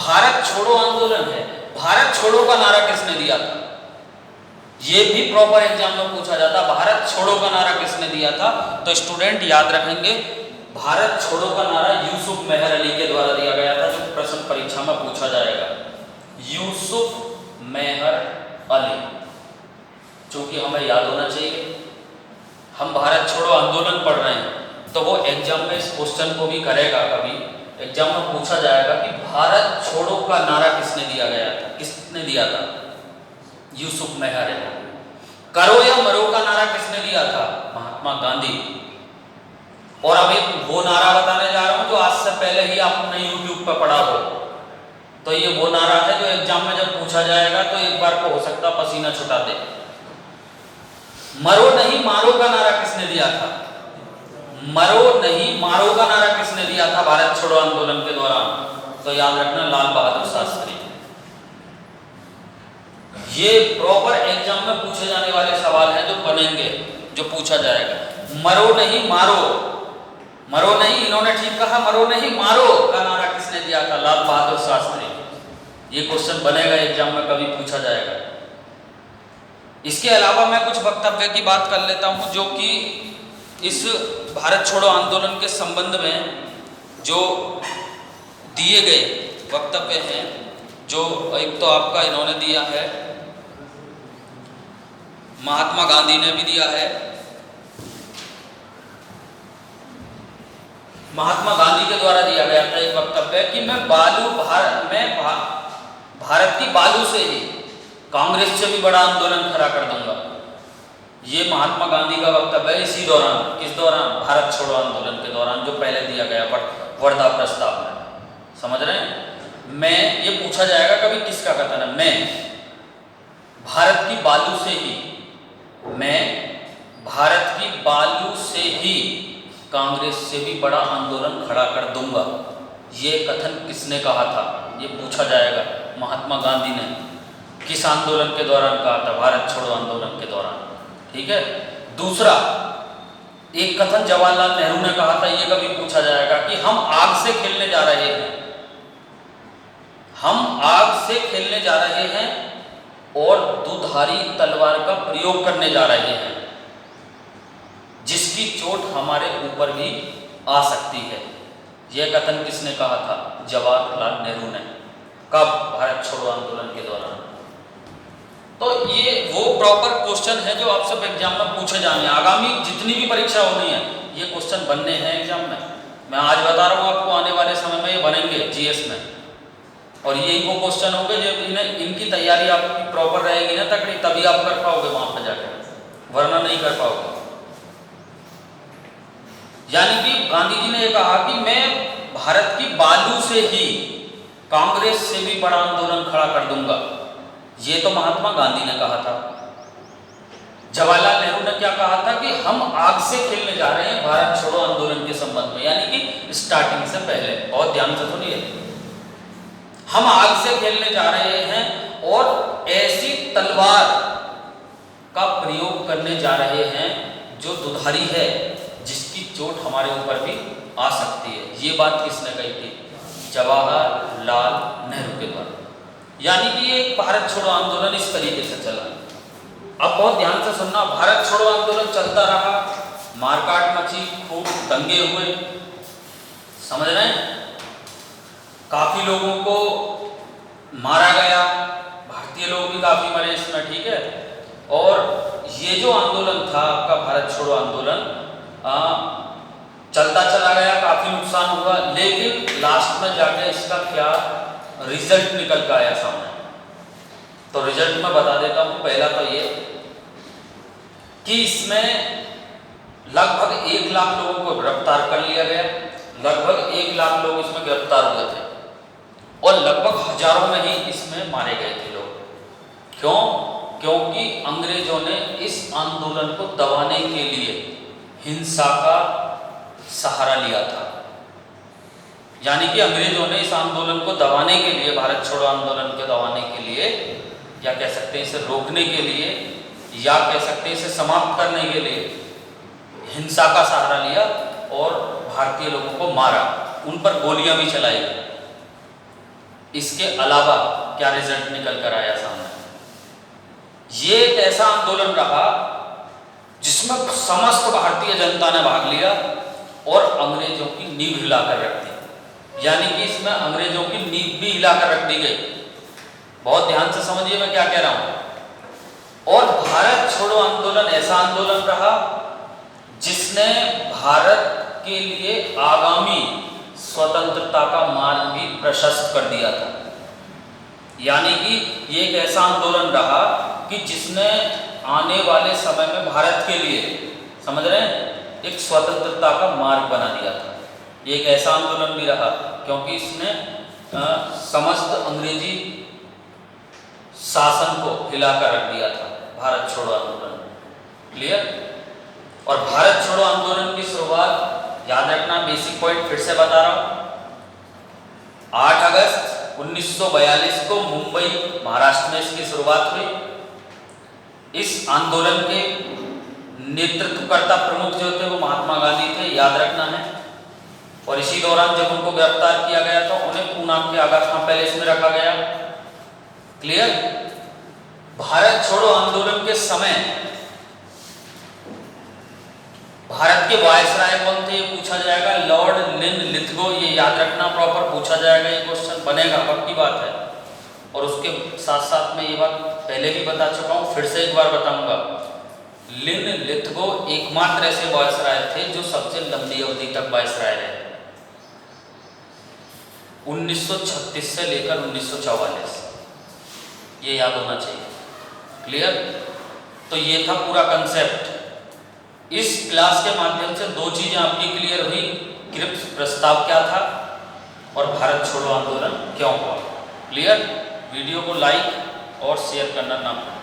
भारत छोड़ो आंदोलन है। भारत छोड़ो का नारा किसने दिया था? ये भी प्रॉपर एग्जाम में पूछा जाता, भारत छोड़ो का नारा किसने दिया था? तो स्टूडेंट याद रखेंगे, भारत छोड़ो का नारा यूसुफ मेहर अली के द्वारा दिया गया था, जो प्रश्न परीक्षा में पूछा जाएगा। यूसुफ मेहर अली, चूंकि हमें याद होना चाहिए, हम भारत छोड़ो आंदोलन पढ़ रहे हैं, तो वो एग्जाम में इस क्वेश्चन को भी करेगा, कभी एग्जाम में पूछा जाएगा कि भारत छोड़ो का नारा किसने दिया गया था, किसने दिया था? यूसुफ मेहर अली। करो या मरो का नारा किसने दिया था? महात्मा गांधी। और अब एक वो नारा बताने जा रहा हूं जो आज से पहले ही आपने यूट्यूब पर पढ़ा हो, तो ये वो नारा है जो एग्जाम में जब पूछा जाएगा तो एक बार को हो सकता पसीना छुटा दे। मरो नहीं मारो का नारा किसने दिया था? मरो नहीं मारो का नारा किसने दिया था भारत छोड़ो आंदोलन के दौरान? तो याद रखना, लाल बहादुर शास्त्री। ये प्रॉपर एग्जाम में पूछे जाने वाले सवाल हैं जो बनेंगे, जो पूछा जाएगा। मरो नहीं मारो, मरो नहीं, इन्होंने ठीक कहा, मरो नहीं मारो का नारा किसने दिया था? लाल बहादुर शास्त्री। ये क्वेश्चन बनेगा एग्जाम में, कभी पूछा जाएगा। इसके अलावा मैं कुछ वक्तव्य की बात कर लेता हूं जो कि इस भारत छोड़ो आंदोलन के संबंध में जो दिए गए वक्तव्य हैं, जो एक तो आपका इन्होंने दिया है, महात्मा गांधी ने भी दिया है। महात्मा गांधी के द्वारा दिया गया था एक वक्तव्य कि मैं भारत की बालू से ही कांग्रेस से भी बड़ा आंदोलन खड़ा कर दूंगा। ये महात्मा गांधी का वक्तव्य है इसी दौरान, किस दौरान? भारत छोड़ो आंदोलन के दौरान, जो पहले दिया गया वर्धा प्रस्ताव में। समझ रहे हैं? मैं, ये पूछा जाएगा कभी किसका कथन है, मैं भारत की बालू से ही, मैं भारत की बालू से ही कांग्रेस से भी बड़ा आंदोलन खड़ा कर दूंगा। ये कथन किसने कहा था? ये पूछा जाएगा। महात्मा गांधी ने किस आंदोलन के दौरान कहा था? भारत छोड़ो आंदोलन के दौरान। ठीक है। दूसरा एक कथन जवाहरलाल नेहरू ने कहा था, ये कभी पूछा जाएगा कि हम आग से खेलने जा रहे हैं, हम आग से खेलने जा रहे हैं और दुधारी तलवार का प्रयोग करने जा रहे हैं, जिसकी चोट हमारे ऊपर भी आ सकती है। यह कथन किसने कहा था? जवाहरलाल नेहरू ने। कब? भारत छोड़ो आंदोलन के दौरान। तो ये वो प्रॉपर क्वेश्चन है जो आप सब एग्जाम में पूछे जाने, आगामी जितनी भी परीक्षा होनी है ये क्वेश्चन बनने हैं एग्जाम में। मैं आज बता रहा हूँ आपको, आने वाले समय में ये बनेंगे जीएस में, और यही वो क्वेश्चन होंगे जब इनकी तैयारी आपकी प्रॉपर रहेगी ना तकड़ी, तभी आप कर पाओगे वहां पर जाकर, वरना नहीं कर पाओगे। यानी कि गांधी जी ने यह कहा कि मैं भारत की बालू से ही कांग्रेस से भी बड़ा आंदोलन खड़ा कर दूंगा। ये तो महात्मा गांधी ने कहा था। जवाहरलाल नेहरू ने क्या कहा था कि हम आग से खेलने जा रहे हैं भारत छोड़ो आंदोलन के संबंध में, यानी कि स्टार्टिंग से पहले। बहुत ध्यान से सुनिए, हम आग से खेलने जा रहे हैं और ऐसी तलवार का प्रयोग करने जा रहे हैं जो दुधारी है, जिसकी चोट हमारे ऊपर भी आ सकती है। ये बात किसने कही थी? जवाहरलाल नेहरू के द्वारा। यानी कि ये भारत छोड़ो आंदोलन इस तरीके से चला। अब बहुत ध्यान से सुनना, भारत छोड़ो आंदोलन चलता रहा, मारकाट मची, खूब दंगे हुए, समझ रहे हैं? काफी लोगों को मारा गया, भारतीय लोग भी काफी मरे इसमें, ठीक है। और ये जो आंदोलन था आपका भारत छोड़ो आंदोलन चलता चला गया, काफी नुकसान हुआ, लेकिन लास्ट में जाके इसका क्या रिजल्ट निकल कर आया सामने। तो रिजल्ट मैं बता देता हूं। पहला तो ये कि इसमें लगभग 1 लाख लोगों को गिरफ्तार कर लिया गया, लगभग 1 लाख लोग इसमें गिरफ्तार हुए थे, और लगभग हजारों में ही इसमें मारे गए थे लोग। क्यों? क्योंकि अंग्रेजों ने इस आंदोलन को दबाने के लिए हिंसा का सहारा लिया था। यानी कि अंग्रेजों ने इस आंदोलन को दबाने के लिए, भारत छोड़ो आंदोलन को दबाने के लिए, या कह सकते हैं इसे रोकने के लिए, या कह सकते हैं इसे समाप्त करने के लिए हिंसा का सहारा लिया और भारतीय लोगों को मारा, उन पर गोलियां भी चलाई गई। इसके अलावा क्या रिजल्ट निकल कर आया सामने? ये एक ऐसा आंदोलन रहा जिसमें समस्त भारतीय जनता ने भाग लिया और अंग्रेजों की नींव हिलाकर रख दी। यानी कि इसमें अंग्रेजों की नींव भी हिलाकर रख दी गई। बहुत ध्यान से समझिए मैं क्या कह रहा हूं। और भारत छोड़ो आंदोलन ऐसा आंदोलन रहा जिसने भारत के लिए आगामी स्वतंत्रता का मार्ग भी प्रशस्त कर दिया था। यानी कि ये एक ऐसा आंदोलन रहा कि जिसने आने वाले समय में भारत के लिए, समझ रहे हैं, एक स्वतंत्रता का मार्ग बना दिया था। ये एक ऐसा आंदोलन भी रहा क्योंकि इसने समस्त अंग्रेजी शासन को हिलाकर रख दिया था। भारत छोड़ो आंदोलन, क्लियर? और भारत छोड़ो आंदोलन की शुरुआत, याद रखना, बेसिक पॉइंट फिर से बता रहा हूं, 8 अगस्त 1942 को मुंबई महाराष्ट्र में इसकी शुरुआत हुई। इस आंदोलन के नेतृत्वकर्ता प्रमुख जो थे वो महात्मा गांधी थे, याद रखना है। और इसी दौरान जब उनको गिरफ्तार किया गया तो उन्हें पूना के आगा खां पैलेस में रखा गया। क्लियर? भारत छोड़ो आंदोलन के समय भारत के वायसराय कौन थे ये पूछा जाएगा, लॉर्ड लिनलिथगो। ये याद रखना, प्रॉपर पूछा जाएगा, ये क्वेश्चन बनेगा, पक्की बात है। और उसके साथ साथ में ये बात पहले भी बता चुका हूं, फिर से एक बार बताऊंगा। लिनलिथगो एकमात्र ऐसे वायसराय थे जो सबसे लंबी अवधि तक वायसराय रहे, 1936 से लेकर 1944। ये याद होना चाहिए। क्लियर? तो ये था पूरा कंसेप्ट। इस क्लास के माध्यम से 2 चीजें आपकी क्लियर हुई, क्रिप्स प्रस्ताव क्या था और भारत छोड़ो आंदोलन क्यों हुआ। क्लियर? वीडियो को लाइक और शेयर करना ना भूलें।